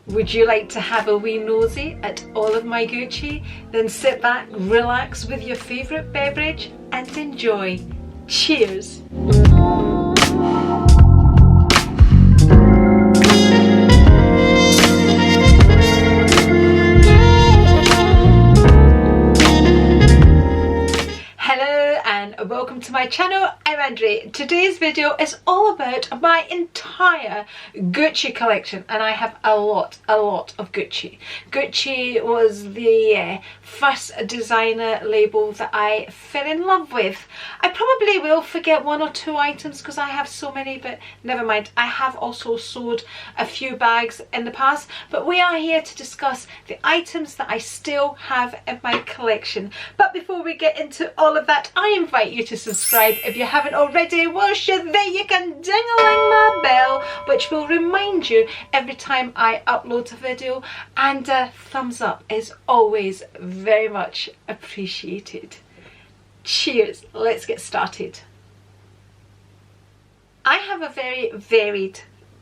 Would you like to have a wee nosy at all of my Gucci? Then sit back, relax with your favourite beverage and enjoy. Cheers! Welcome to my channel. I'm Andri. Today's video is all about my entire Gucci collection, and I have a lot of Gucci. Gucci was the first designer label that I fell in love with. I probably will forget one or two items because I have so many, but never mind. I have also sold a few bags in the past, but we are here to discuss the items that I still have in my collection. But before we get into all of that, I invite you to subscribe if you haven't already. Whilst you're there, you can ding-a-ling my bell, which will remind you every time I upload a video, and a thumbs up is always very much appreciated. Cheers, let's get started. I have a very varied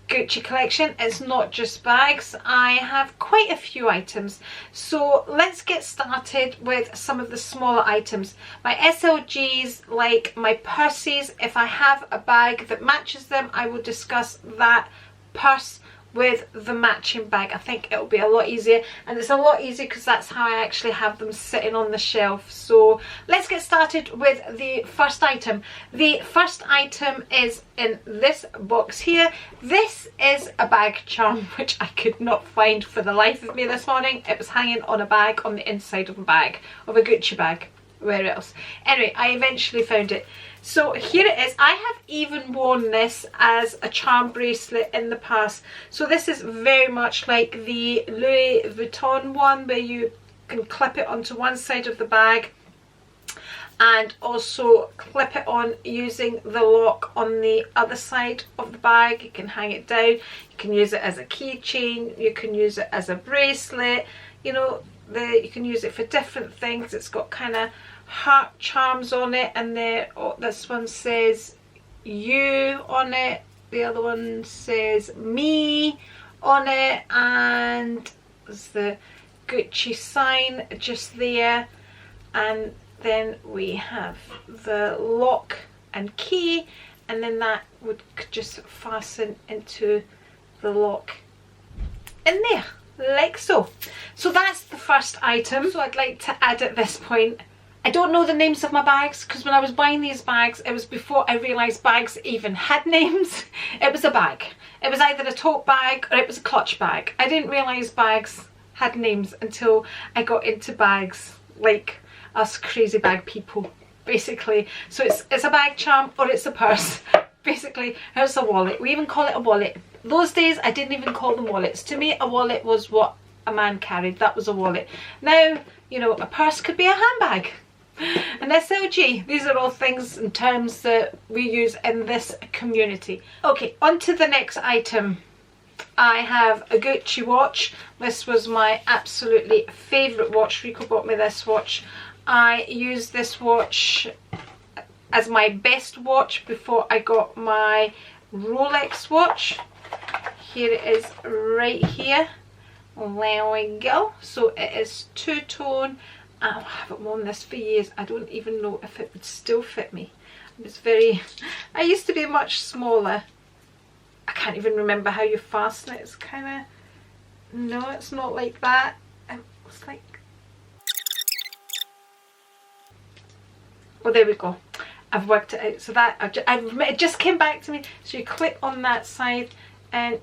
Gucci collection. It's not just bags. I have quite a few items, so let's get started with some of the smaller items. My SLGs, like my purses, if I have a bag that matches them, I will discuss that purse with the matching bag. I think it'll be a lot easier, and it's a lot easier because that's how I actually have them sitting on the shelf. So let's get started with the first item. The first item is in this box here. This is a bag charm which I could not find for the life of me this morning. It was hanging on a bag on the inside of a bag, of a Gucci bag. Where else? Anyway, I eventually found it. So here it is. I have even worn this as a charm bracelet in the past. So this is very much like the Louis Vuitton one, where you can clip it onto one side of the bag and also clip it on using the lock on the other side of the bag. You can hang it down, you can use it as a keychain, you can use it as a bracelet, you know, you can use it for different things. It's got kind of heart charms on it, and this one says you on it, the other one says me on it, and there's the Gucci sign just there, and then we have the lock and key, and then that would just fasten into the lock in there like so. So that's the first item. So I'd like to add at this point, I don't know the names of my bags, because when I was buying these bags, it was before I realised bags even had names. It was a bag. It was either a tote bag or it was a clutch bag. I didn't realise bags had names until I got into bags, like us crazy bag people, basically. So it's a bag charm or it's a purse. Basically, it's a wallet. We even call it a wallet. Those days, I didn't even call them wallets. To me, a wallet was what a man carried. That was a wallet. Now, you know, a purse could be a handbag. An SLG. These are all things and terms that we use in this community. Okay, on to the next item. I have a Gucci watch. This was my absolutely favourite watch. Rico bought me this watch. I used this watch as my best watch before I got my Rolex watch. Here it is right here. There we go. So it is two-tone. I haven't worn this for years. I don't even know if it would still fit me. I used to be much smaller. I can't even remember how you fasten it. It's kind of, no, it's not like that. It's like, well, there we go. I've worked it out. So that, it just came back to me. So you click on that side and,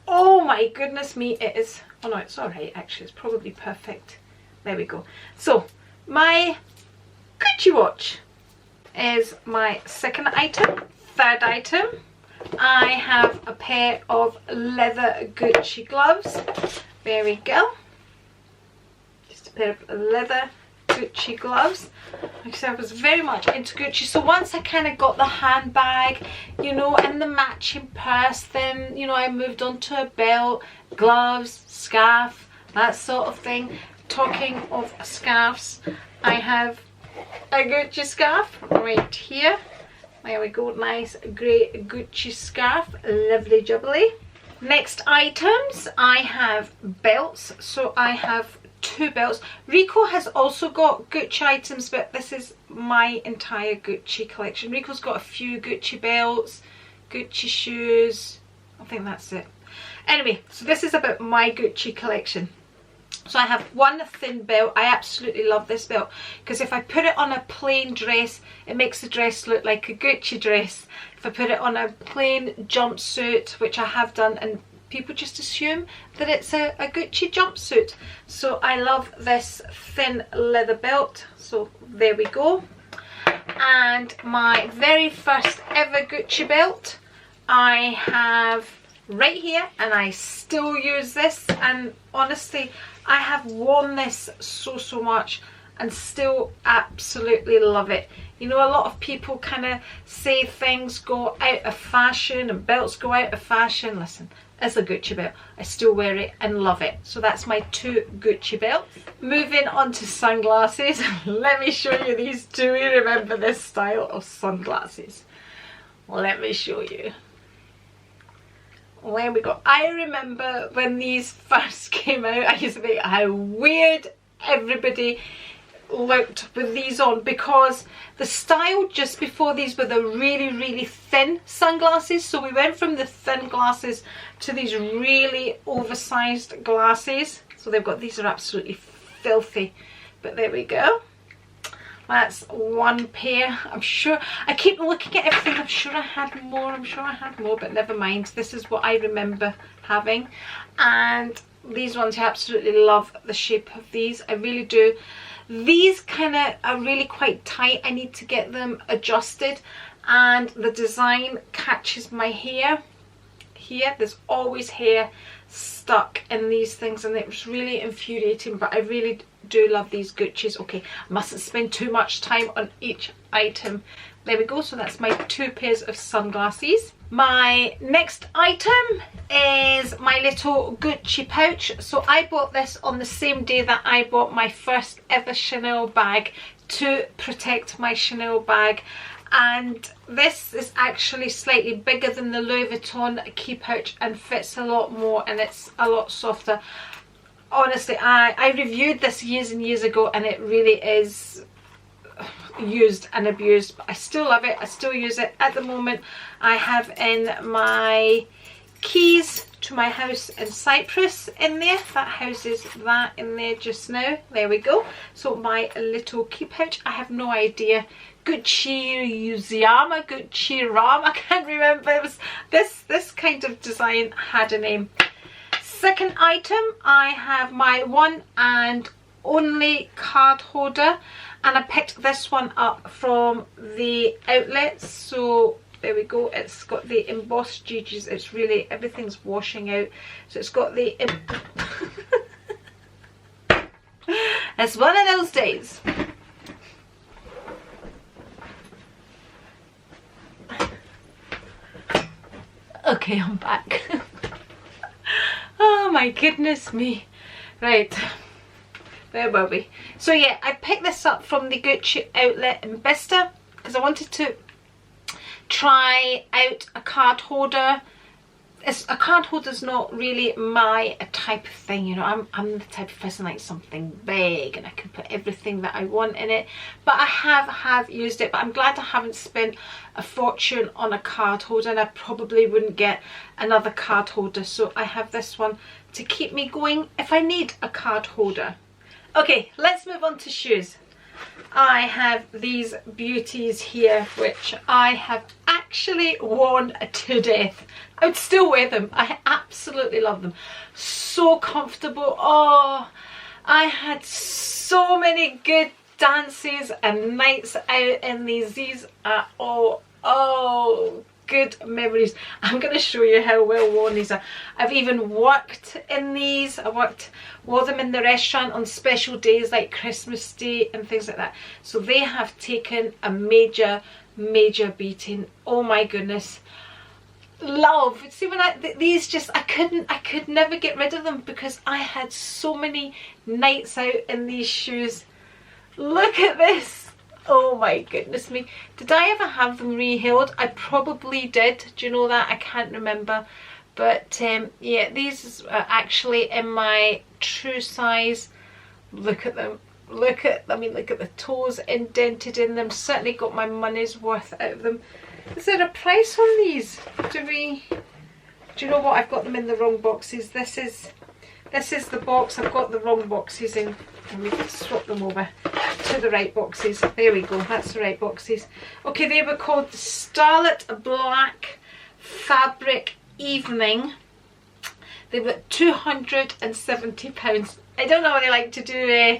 oh my goodness me, it is, oh no, it's alright actually. It's probably perfect. There we go. So my Gucci watch is my second item. Third item, I have a pair of leather Gucci gloves. There we go. Just a pair of leather Gucci gloves. Like I said, I was very much into Gucci. So once I kind of got the handbag, you know, and the matching purse, then, you know, I moved on to a belt, gloves, scarf, that sort of thing. Talking of scarves, I have a Gucci scarf right here. There we go, nice grey Gucci scarf, lovely jubbly. Next items, I have belts. So I have 2 belts. Rico has also got Gucci items, but this is my entire Gucci collection. Rico's got a few Gucci belts, Gucci shoes. I think that's it. Anyway, so this is about my Gucci collection. So I have one thin belt. I absolutely love this belt because if I put it on a plain dress, it makes the dress look like a Gucci dress. If I put it on a plain jumpsuit, which I have done, and people just assume that it's a Gucci jumpsuit. So I love this thin leather belt. So there we go. And my very first ever Gucci belt I have right here, and I still use this, and honestly I have worn this so much and still absolutely love it. You know, a lot of people kind of say things go out of fashion and belts go out of fashion. Listen, it's a Gucci belt. I still wear it and love it. So that's my 2 Gucci belts. Moving on to sunglasses. Let me show you these. Do you remember this style of sunglasses? Let me show you. There we go. I remember when these first came out, I used to think how weird everybody looked with these on, because the style just before these were the really thin sunglasses. So we went from the thin glasses to these really oversized glasses. So they've got, these are absolutely filthy, but there we go. That's one pair. I'm sure, I keep looking at everything, I'm sure I had more, but never mind. This is what I remember having. And these ones, I absolutely love the shape of these. I really do. These kind of are really quite tight. I need to get them adjusted, and the design catches my hair here. There's always hair stuck in these things, and it was really infuriating, but I really do love these Gucci's. Okay, I mustn't spend too much time on each item. There we go. So that's my 2 pairs of sunglasses. My next item is my little Gucci pouch. So I bought this on the same day that I bought my first ever Chanel bag, to protect my Chanel bag. And this is actually slightly bigger than the Louis Vuitton key pouch and fits a lot more, and it's a lot softer. Honestly, I reviewed this years and years ago, and it really is used and abused, but I still love it. I still use it. At the moment I have in my keys to my house in Cyprus in there. That houses that in there just now. There we go. So my little key pouch, I have no idea. Gucci-Rama, I can't remember. It was this kind of design had a name. Second item, I have my one and only card holder, and I picked this one up from the outlets. So there we go. It's got the embossed GGs. It's really, everything's washing out. So it's got the it's one of those days. Okay, I'm back. Oh my goodness me. Right, where were we? So yeah, I picked this up from the Gucci outlet in Bicester because I wanted to try out a card holder. A card holder's not really my type of thing, you know. I'm the type of person like something big and I can put everything that I want in it. But I have used it, but I'm glad I haven't spent a fortune on a card holder, and I probably wouldn't get another card holder. So I have this one to keep me going if I need a card holder. Okay, let's move on to shoes. I have these beauties here, which I have actually worn to death. I would still wear them. I absolutely love them. So comfortable. Oh, I had so many good dances and nights out in these. These are all, oh, good memories. I'm going to show you how well worn these are. I've even worked in these. Wore them in the restaurant on special days like Christmas Day and things like that. So they have taken a major beating. Oh my goodness. Love. See, when these just, I could never get rid of them because I had so many nights out in these shoes. Look at this. Oh my goodness me. Did I ever have them re-heeled? I probably did. Do you know that? I can't remember. But yeah, these are actually in my true size. Look at them. Look at the toes indented in them. Certainly got my money's worth out of them. Is there a price on these? Do you know what? I've got them in the wrong boxes. This is the box. I've got the wrong boxes in. Let me swap them over to the right boxes. There we go. That's the right boxes. Okay, they were called the Starlit Black Fabric Evening. They were £270. I don't know what they like to do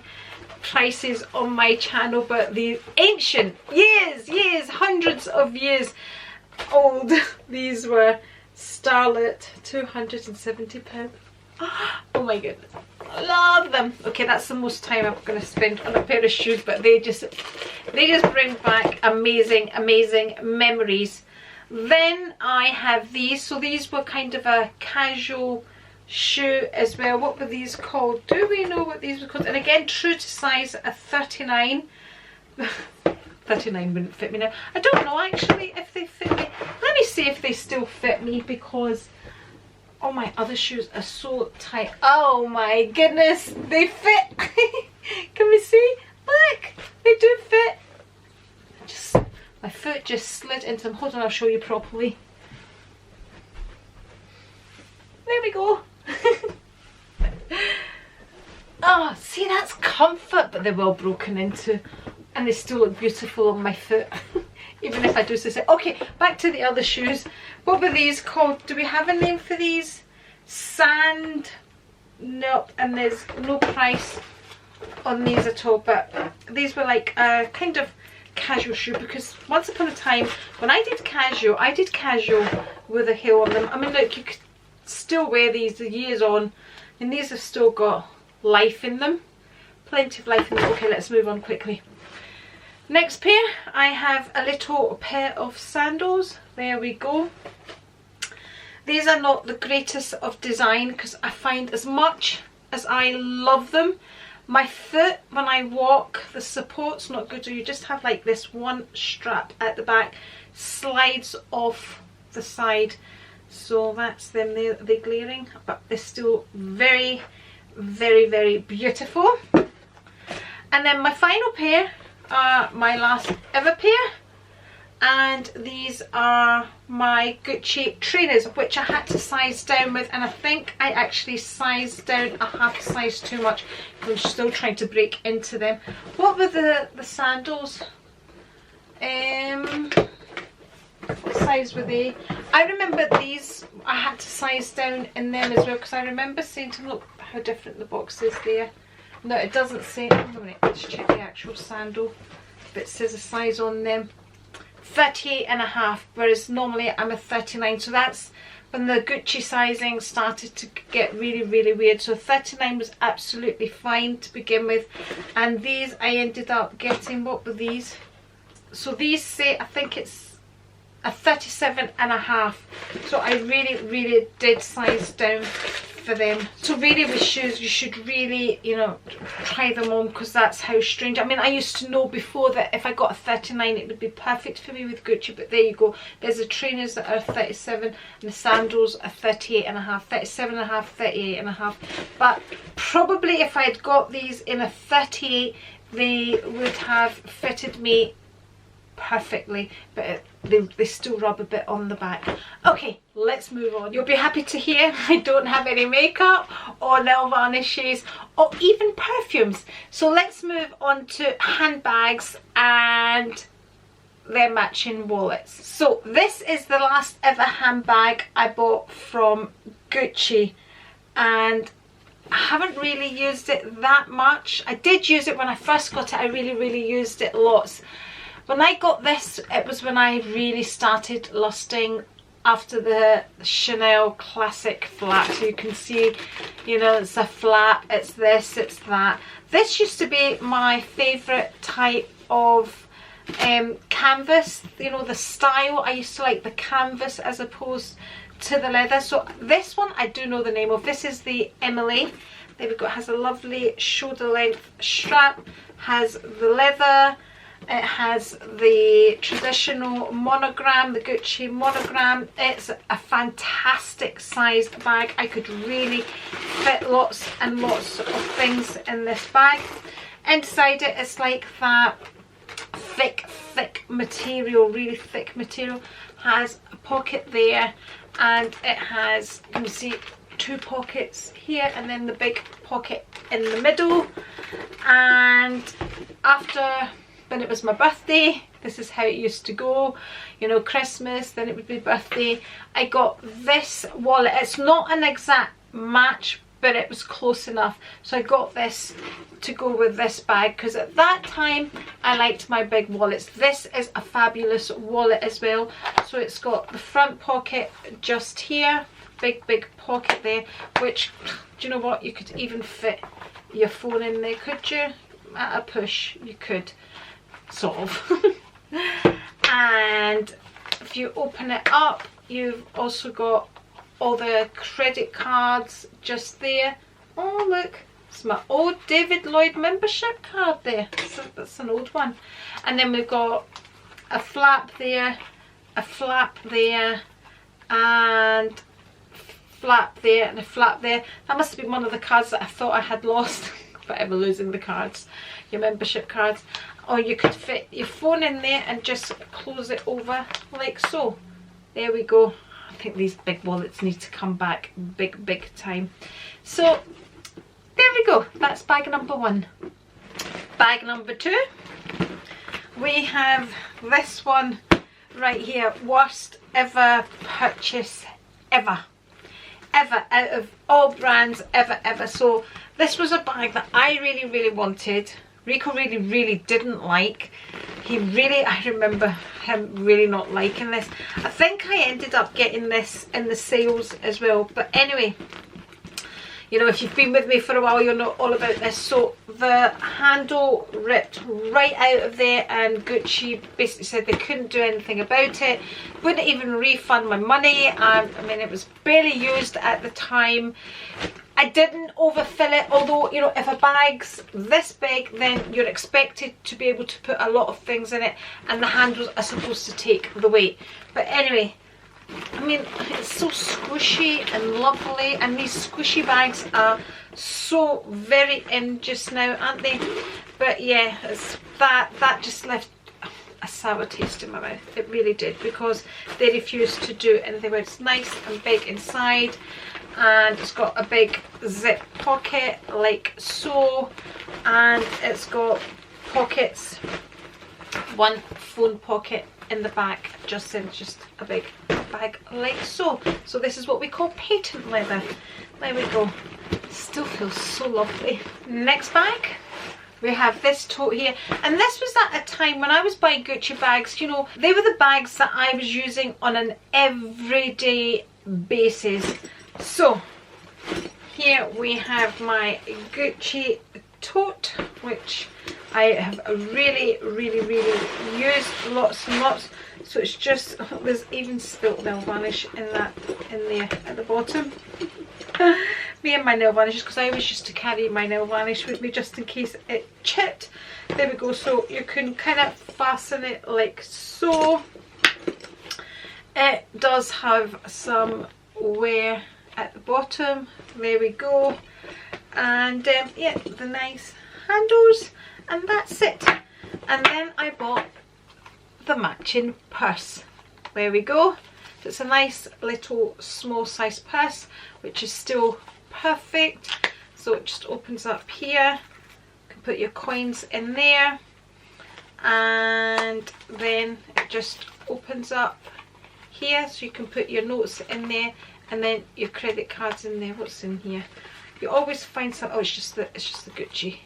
prices on my channel, but the ancient years, hundreds of years old, these were Starlit, £270. Oh my goodness, I love them. Okay, that's the most time I'm going to spend on a pair of shoes, but they just bring back amazing memories. Then I have these. So these were kind of a casual shoe as well. What were these called? Do we know what these were called? And again, true to size, a 39. 39 wouldn't fit me now. I don't know actually if they fit me. Let me see if they still fit me, because all my other shoes are so tight. Oh my goodness, they fit. Can we see? Look, they do fit. My foot just slid into them. Hold on, I'll show you properly. There we go. Oh, see, that's comfort, but they're well broken into, and they still look beautiful on my foot. Even if I do so say. Okay, back to the other shoes. What were these called? Do we have a name for these? Sand? Nope, and there's no price on these at all, but these were like a kind of casual shoe, because once upon a time when I did casual with a heel on them. I mean, look, you could still wear these years on, and these have still got life in them, plenty of life in them. Okay, let's move on quickly. Next pair, I have a little pair of sandals. There we go. These are not the greatest of design, because I find as much as I love them, my foot, when I walk, the support's not good. So you just have like this one strap at the back, slides off the side. So that's them. They're glaring, but they're still very beautiful. And then my final pair are my last ever pair, and these are my Gucci trainers, which I had to size down with, and I think I actually sized down a half size too much. I'm still trying to break into them. What were the sandals? What size were they? I remember these I had to size down in them as well, because I remember saying to them, look how different the box is there. No, it doesn't say. Let's check the actual sandal. But it says a size on them. 38.5, whereas normally I'm a 39. So that's when the Gucci sizing started to get really weird. So 39 was absolutely fine to begin with. And these I ended up getting, what were these? So these say, I think it's a 37.5. So I really did size down for them. So really with shoes, you should really, you know, try them on, because that's how strange. I mean, I used to know before that if I got a 39 it would be perfect for me with Gucci, but there you go. There's the trainers that are 37 and the sandals are 38.5, 37.5, 38.5. But probably if I'd got these in a 38, they would have fitted me perfectly, but they still rub a bit on the back. Okay, let's move on. You'll be happy to hear I don't have any makeup or nail varnishes or even perfumes. So let's move on to handbags and their matching wallets. So this is the last ever handbag I bought from Gucci, and I haven't really used it that much. I did use it when I first got it. I really used it lots. When I got this, it was when I really started lusting after the Chanel classic flap. So you can see, you know, it's a flap, it's this, it's that. This used to be my favourite type of canvas, you know, the style. I used to like the canvas as opposed to the leather. So this one I do know the name of. This is the Emily. There we go. It has a lovely shoulder length strap, has the leather, It has the traditional monogram, the Gucci monogram. It's a fantastic sized bag. I could really fit lots and lots of things in this bag. Inside it, it's like that thick material, really thick material. Has a pocket there, and it has, you can see, 2 pockets here, and then the big pocket in the middle. And after, when it was my birthday, this is how it used to go, you know, Christmas, then it would be birthday, I got this wallet. It's not an exact match, but it was close enough, so I got this to go with this bag, because at that time I liked my big wallets. This is a fabulous wallet as well. So it's got the front pocket just here, big pocket there, which, do you know what, you could even fit your phone in there, could you? At a push you could, sort of. And if you open it up, you've also got all the credit cards just there. Oh look, it's my old David Lloyd membership card there. That's an old one. And then we've got a flap there, a flap there, and flap there, and a flap there. That must have been one of the cards that I thought I had lost. Forever losing the cards, your membership cards. Or you could fit your phone in there and just close it over like so. There we go. I think these big wallets need to come back big time. So there we go, that's bag number 1. Bag number 2, we have this one right here. Worst ever purchase ever out of all brands ever. So this was a bag that I really wanted. Rico really didn't like. I remember him really not liking this. I think I ended up getting this in the sales as well. But anyway, you know, if you've been with me for a while, you'll know all about this. So the handle ripped right out of there, and Gucci basically said they couldn't do anything about it, wouldn't even refund my money. And I mean, it was barely used at the time. I didn't overfill it, although, you know, if a bag's this big, then you're expected to be able to put a lot of things in it, and the handles are supposed to take the weight. But anyway, I mean, it's so squishy and lovely, and these squishy bags are so very in just now, aren't they? But yeah, it's that just left a sour taste in my mouth. It really did, because they refused to do anything. But it's nice and big inside, and it's got a big zip pocket like so, and it's got pockets, one phone pocket in the back, just a big bag like so. So this is what we call patent leather. There we go. Still feels so lovely. Next bag, we have this tote here, and this was at a time when I was buying Gucci bags, you know, they were the bags that I was using on an everyday basis. So here we have my Gucci tote, which I have really used lots and lots. So it's just, there's even spilt nail varnish in there at the bottom. Me and my nail varnishes, because I always used to carry my nail varnish with me just in case it chipped. There we go. So you can kind of fasten it like so. It does have some wear at the bottom. There we go. And yeah, the nice handles, and that's it. And then I bought the matching purse. There we go. So it's a nice little small size purse, which is still perfect. So it just opens up here. You can put your coins in there, and then it just opens up here, so you can put your notes in there, and then your credit cards in there. What's in here? You always find some. Oh, it's just the Gucci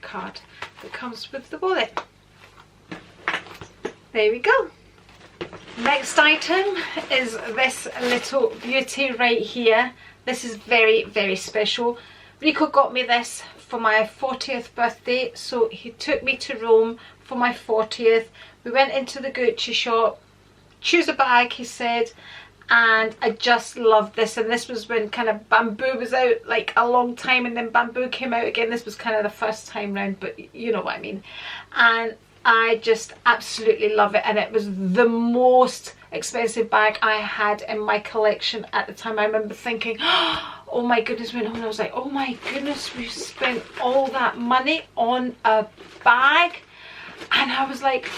card that comes with the wallet. There we go. Next item is this little beauty right here. This is very special. Rico got me this for my 40th birthday, so he took me to Rome for my 40th. We went into the Gucci shop, choose a bag, he said, and I just loved this. And this was when kind of bamboo was out like a long time, and then bamboo came out again. This was kind of the first time round, but you know what I mean. And I just absolutely love it, and it was the most expensive bag I had in my collection at the time. I remember thinking, oh my goodness, went home, I was like, oh my goodness, we've spent all that money on a bag. And I was like,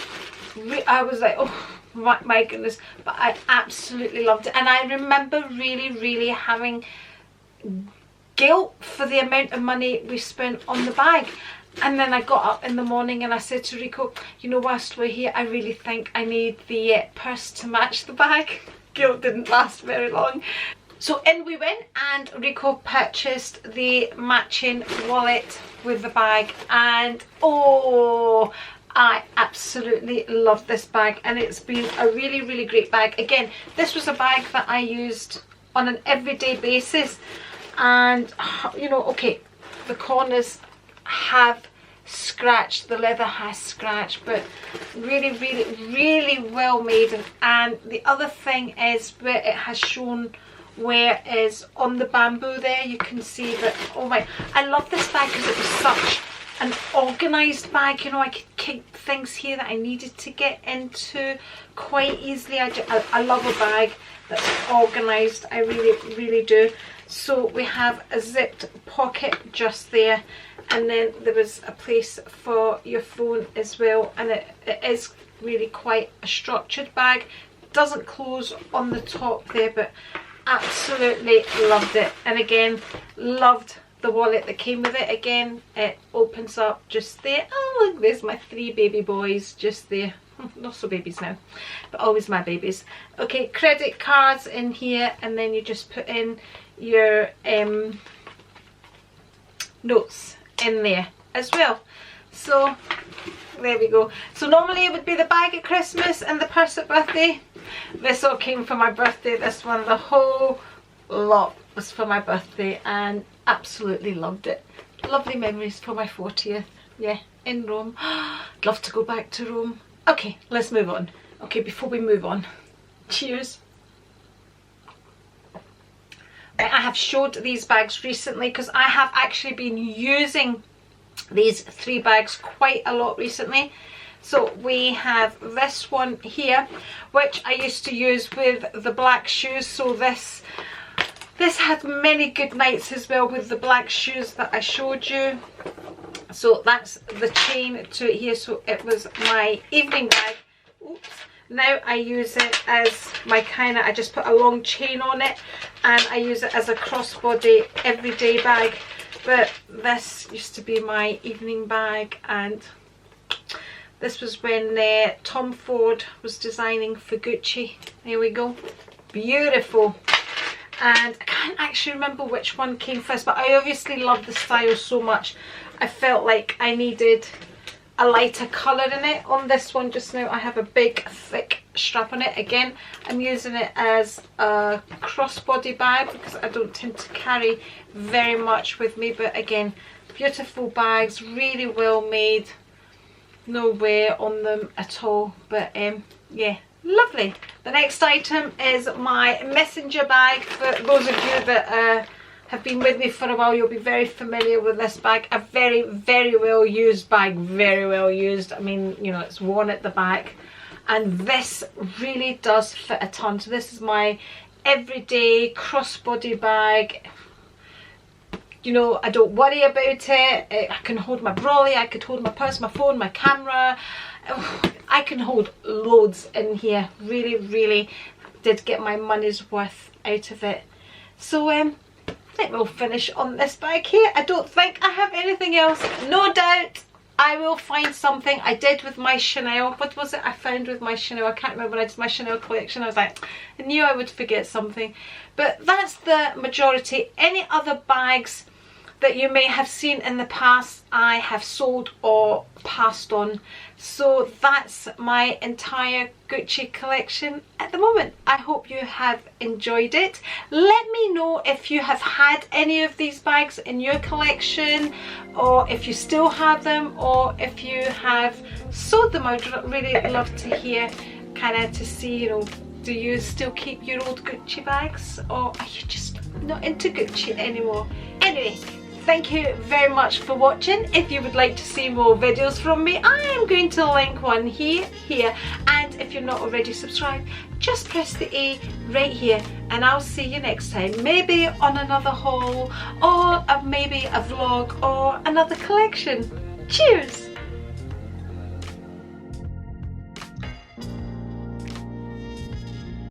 oh my goodness, but I absolutely loved it. And I remember really having guilt for the amount of money we spent on the bag. And then I got up in the morning and I said to Rico, you know, whilst we're here, I really think I need the purse to match the bag. Guilt didn't last very long. So in we went, and Rico purchased the matching wallet with the bag, and oh, I absolutely love this bag, and it's been a really great bag. Again, this was a bag that I used on an everyday basis, and you know, okay, the corners have scratched, the leather has scratched, but really well made. And the other thing is where it has shown where is on the bamboo there, you can see that. Oh my, I love this bag because it was such an organized bag. You know, I could keep things here that I needed to get into quite easily. I love a bag that's organized, I really do. So we have a zipped pocket just there, and then there was a place for your phone as well, and it is really quite a structured bag. Doesn't close on the top there, but absolutely loved it. And again, loved the wallet that came with it. Again, it opens up just there. Oh look, there's my 3 baby boys just there. Not so babies now, but always my babies. Okay, credit cards in here, and then you just put in your notes in there as well. So there we go. So normally it would be the bag at Christmas and the purse at birthday. This all came for my birthday. This one, the whole lot, was for my birthday, and absolutely loved it. Lovely memories for my 40th, yeah, in Rome. I'd love to go back to Rome. Okay, let's move on. Okay, before we move on, cheers. I have showed these bags recently because I have actually been using these 3 bags quite a lot recently. So we have this one here, which I used to use with the black shoes. So this had many good nights as well with the black shoes that I showed you. So that's the chain to it here. So it was my evening bag. Oops. Now I use it as my kind of, I just put a long chain on it, and I use it as a crossbody everyday bag. But this used to be my evening bag, and this was when Tom Ford was designing for Gucci. There we go. Beautiful. And I can't actually remember which one came first, but I obviously love the style so much. I felt like I needed a lighter colour in it. On this one just now, I have a big thick strap on it. Again, I'm using it as a crossbody bag because I don't tend to carry very much with me. But again, beautiful bags, really well made, no wear on them at all. But yeah, lovely. The next item is my messenger bag. For those of you that have been with me for a while, you'll be very familiar with this bag. A very well used bag, very well used. I mean, you know, it's worn at the back, and this really does fit a ton. So this is my everyday crossbody bag. You know, I don't worry about it. I can hold my brolly, I could hold my purse, my phone, my camera. I can hold loads in here. Really did get my money's worth out of it. So I think we'll finish on this bag here. I don't think I have anything else. No doubt I will find something. I did with my Chanel. What was it I found with my Chanel? I can't remember when I did my Chanel collection. I was like, I knew I would forget something. But that's the majority. Any other bags that you may have seen in the past, I have sold or passed on. So that's my entire Gucci collection at the moment. I hope you have enjoyed it. Let me know if you have had any of these bags in your collection, or if you still have them, or if you have sold them. I'd really love to hear, kind of to see, you know, do you still keep your old Gucci bags, or are you just not into Gucci anymore? Anyway, thank you very much for watching. If you would like to see more videos from me, I am going to link one here, and if you're not already subscribed, just press the A right here, and I'll see you next time, maybe on another haul, or maybe a vlog, or another collection. Cheers!